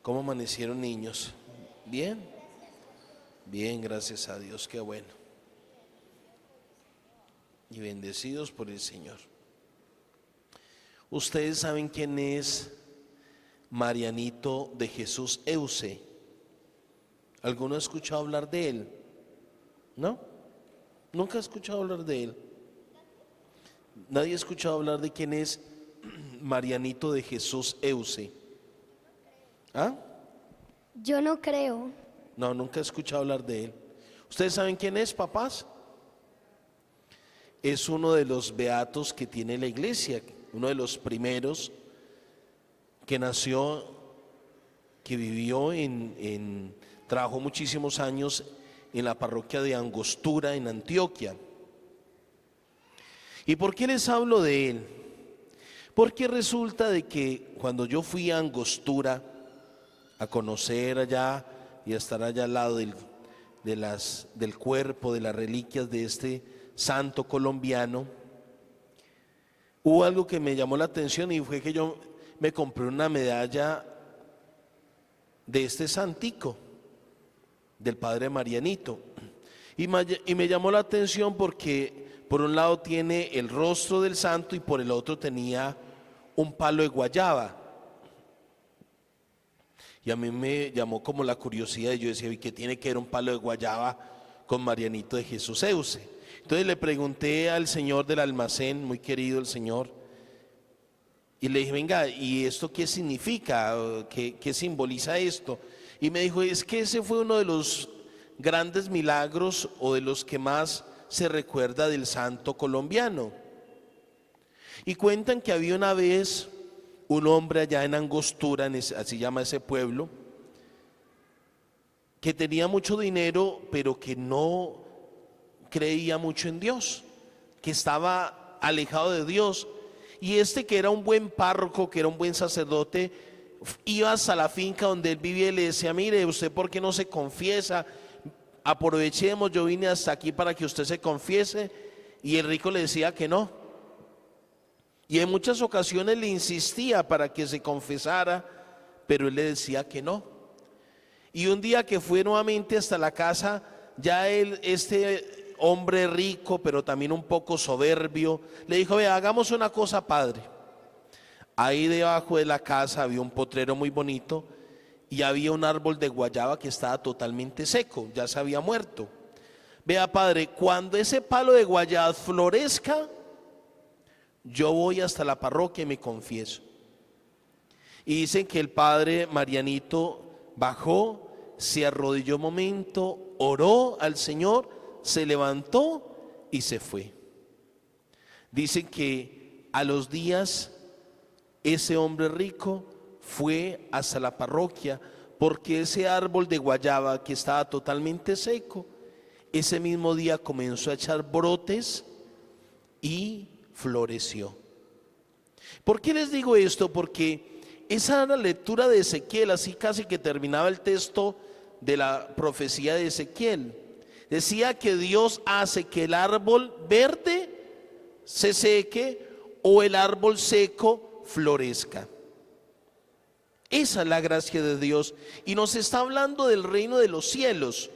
¿Cómo amanecieron, niños? ¿Bien? Bien, gracias a Dios, qué bueno. Y bendecidos por el Señor. ¿Ustedes saben quién es Marianito de Jesús Euse? ¿Alguno ha escuchado hablar de él? ¿No? ¿Nunca ha escuchado hablar de él? ¿Nadie ha escuchado hablar de quién es Marianito de Jesús Euse? ¿Ah? Yo no creo. No, nunca he escuchado hablar de él. ¿Ustedes saben quién es, papás? Es uno de los beatos que tiene la iglesia, uno de los primeros que nació, que vivió trabajó muchísimos años en la parroquia de Angostura, en Antioquia. ¿Y por qué les hablo de él? Porque resulta de que cuando yo fui a Angostura a conocer allá y a estar allá al lado del cuerpo, de las reliquias de este santo colombiano, hubo algo que me llamó la atención y fue que yo me compré una medalla de este santico, del padre Marianito, y me llamó la atención porque por un lado tiene el rostro del santo y por el otro tenía un palo de guayaba. Y a mí me llamó como la curiosidad y yo decía, ¿y qué tiene que ver un palo de guayaba con Marianito de Jesús Euse? Entonces le pregunté al señor del almacén, muy querido el señor, y le dije, venga, ¿y esto qué significa? ¿Qué simboliza esto? Y me dijo, es que ese fue uno de los grandes milagros o de los que más se recuerda del santo colombiano. Y cuentan que había una vez un hombre allá en Angostura, así llama ese pueblo, que tenía mucho dinero, pero que no creía mucho en Dios, que estaba alejado de Dios. Y este, que era un buen párroco, que era un buen sacerdote, iba hasta la finca donde él vivía y le decía, mire, ¿usted por qué no se confiesa? Aprovechemos, yo vine hasta aquí para que usted se confiese. Y el rico le decía que no. Y en muchas ocasiones le insistía para que se confesara, pero él le decía que no. Y un día que fue nuevamente hasta la casa, ya este hombre rico, pero también un poco soberbio, le dijo, vea, hagamos una cosa, padre. Ahí debajo de la casa había un potrero muy bonito y había un árbol de guayaba que estaba totalmente seco, ya se había muerto. Vea, padre, cuando ese palo de guayaba florezca, yo voy hasta la parroquia y me confieso. Y dicen que el padre Marianito bajó, se arrodilló un momento, oró al Señor, se levantó y se fue. Dicen que a los días ese hombre rico fue hasta la parroquia porque ese árbol de guayaba que estaba totalmente seco, ese mismo día comenzó a echar brotes y floreció. ¿Por qué les digo esto? Porque esa era la lectura de Ezequiel, así casi que terminaba el texto de la profecía de Ezequiel. Decía que Dios hace que el árbol verde se seque o el árbol seco florezca. Esa es la gracia de Dios y nos está hablando del reino de los cielos.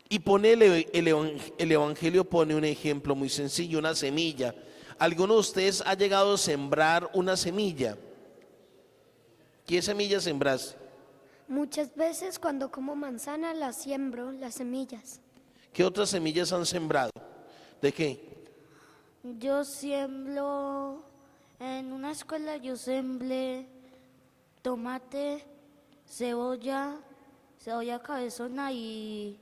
Y pone el Evangelio pone un ejemplo muy sencillo, una semilla. ¿Alguno de ustedes ha llegado a sembrar una semilla? ¿Qué semilla sembraste? Muchas veces cuando como manzana las siembro, las semillas. ¿Qué otras semillas han sembrado? ¿De qué? Yo siembro, en una escuela yo sembré tomate, cebolla cabezona y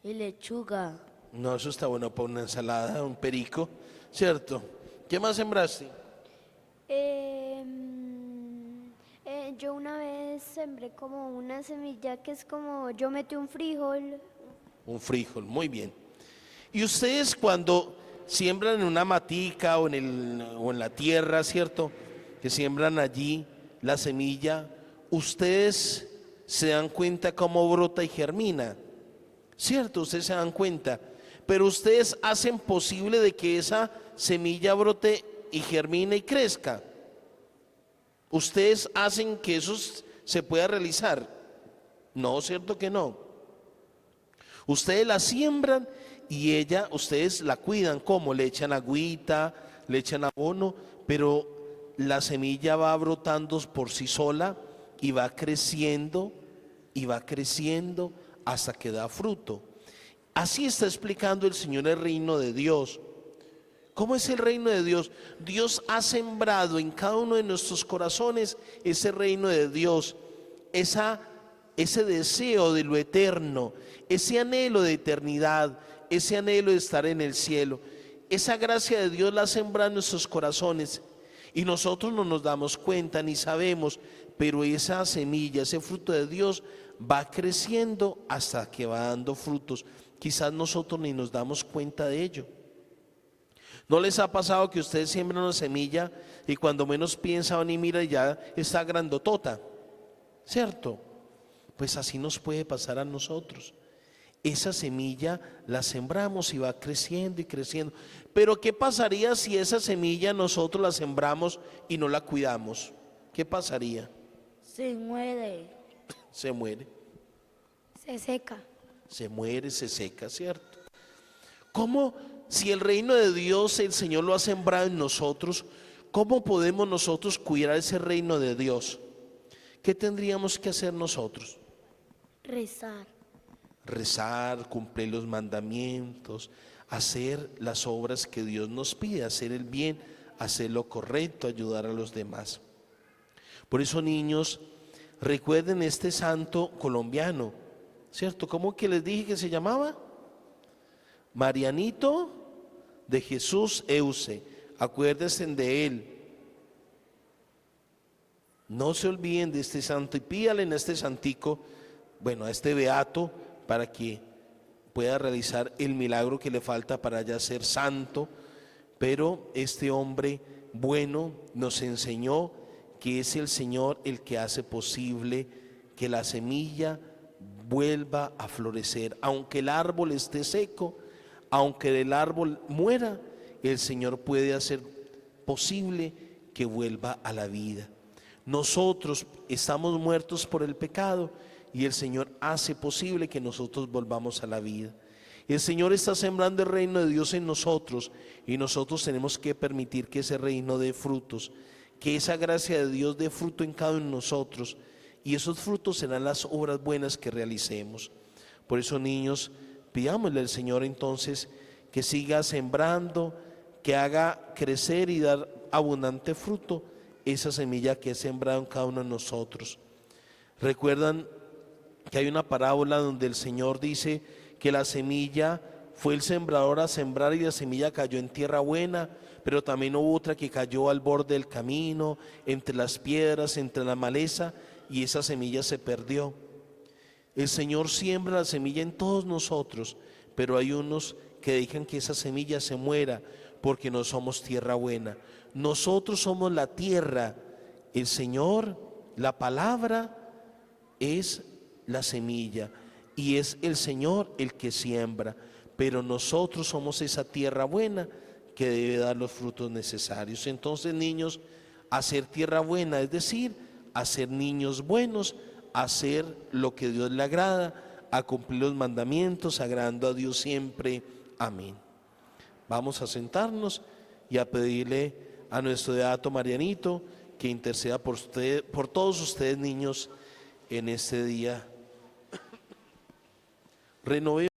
lechuga. No, eso está bueno para una ensalada, un perico, ¿cierto? ¿Qué más sembraste? Yo una vez sembré como una semilla que es como, yo metí un frijol. Un frijol, muy bien. Y ustedes cuando siembran en una matica o en la tierra, ¿cierto? Que siembran allí la semilla, ustedes se dan cuenta cómo brota y germina, ¿cierto? Ustedes se dan cuenta, pero ustedes hacen posible de que esa semilla brote y germine y crezca. Ustedes hacen que eso se pueda realizar. No, ¿cierto que no? Ustedes la siembran y ustedes la cuidan, ¿cómo? Le echan agüita, le echan abono, pero la semilla va brotando por sí sola y va creciendo hasta que da fruto. Así está explicando el Señor el reino de Dios. ¿Cómo es el reino de Dios? Dios ha sembrado en cada uno de nuestros corazones ese reino de Dios, ese deseo de lo eterno, ese anhelo de eternidad, ese anhelo de estar en el cielo. Esa gracia de Dios la sembra en nuestros corazones y nosotros no nos damos cuenta ni sabemos, pero esa semilla, ese fruto de Dios va creciendo hasta que va dando frutos. Quizás nosotros ni nos damos cuenta de ello. ¿No les ha pasado que ustedes siembran una semilla y cuando menos piensan y miran ya está grandotota? ¿Cierto? Pues así nos puede pasar a nosotros. Esa semilla la sembramos y va creciendo y creciendo. Pero ¿qué pasaría si esa semilla nosotros la sembramos y no la cuidamos? ¿Qué pasaría? Se muere. Se muere. Se seca. Se muere, se seca, ¿cierto? ¿Cómo, si el reino de Dios, el Señor lo ha sembrado en nosotros, cómo podemos nosotros cuidar ese reino de Dios? ¿Qué tendríamos que hacer nosotros? Rezar. Rezar, cumplir los mandamientos, hacer las obras que Dios nos pide, hacer el bien, hacer lo correcto, ayudar a los demás. Por eso, niños, recuerden este santo colombiano, ¿cierto? ¿Cómo que les dije que se llamaba? Marianito de Jesús Euce. Acuérdense de él. No se olviden de este santo y pídale a este santico, bueno, a este beato, para que pueda realizar el milagro que le falta para ya ser santo. Pero este hombre bueno nos enseñó que es el Señor el que hace posible que la semilla vuelva a florecer. Aunque el árbol esté seco, aunque el árbol muera, el Señor puede hacer posible que vuelva a la vida. Nosotros estamos muertos por el pecado y el Señor hace posible que nosotros volvamos a la vida. El Señor está sembrando el reino de Dios en nosotros y nosotros tenemos que permitir que ese reino dé frutos, que esa gracia de Dios dé fruto en cada uno de nosotros, y esos frutos serán las obras buenas que realicemos. Por eso, niños, pidámosle al Señor entonces que siga sembrando, que haga crecer y dar abundante fruto esa semilla que es sembrada en cada uno de nosotros. Recuerdan que hay una parábola donde el Señor dice que la semilla fue el sembrador a sembrar y la semilla cayó en tierra buena, pero también hubo otra que cayó al borde del camino, entre las piedras, entre la maleza, y esa semilla se perdió. El Señor siembra la semilla en todos nosotros, pero hay unos que dejan que esa semilla se muera porque no somos tierra buena. Nosotros somos la tierra, el Señor, la palabra es la semilla y es el Señor el que siembra, pero nosotros somos esa tierra buena que debe dar los frutos necesarios. Entonces, niños, hacer tierra buena, es decir, hacer niños buenos, hacer lo que Dios le agrada, a cumplir los mandamientos, agradando a Dios siempre. Amén. Vamos a sentarnos y a pedirle a nuestro beato Marianito que interceda por todos ustedes, niños, en este día. Renovemos